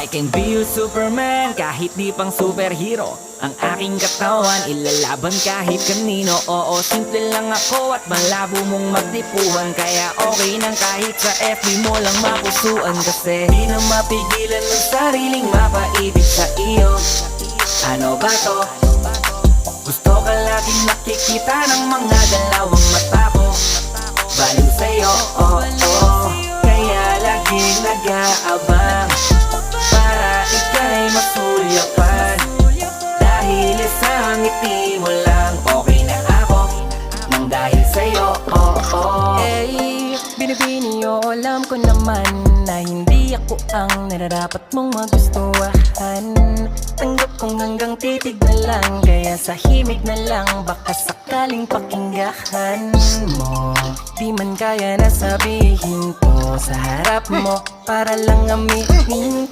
I can be your Superman, kahit di pang superhero. Ang aking katawan, ilalaban kahit kanino. Oo, simple lang ako at malabo mong magtipuan. Kaya okay nang kahit sa FB mo lang mapusuan. Kasi di na mapigilan ng sariling mapaibig sa iyo. Ano ba to? Gusto ka laging nakikita ng mga dalawang mata ko. Baliw sa'yo, kaya laging nag-aabang para ika'y masulyapan. Dahil isang ngiti mo lang, okay na ako nang dahil sa'yo, Eh, binibini o alam ko naman na hindi ako ang nararapat mong magustuhan. Tanggap kong hanggang titig na lang, kaya sa himig na lang baka sakaling pakinggan mo. Di man kaya na sabihin ko sa harap mo para lang aminin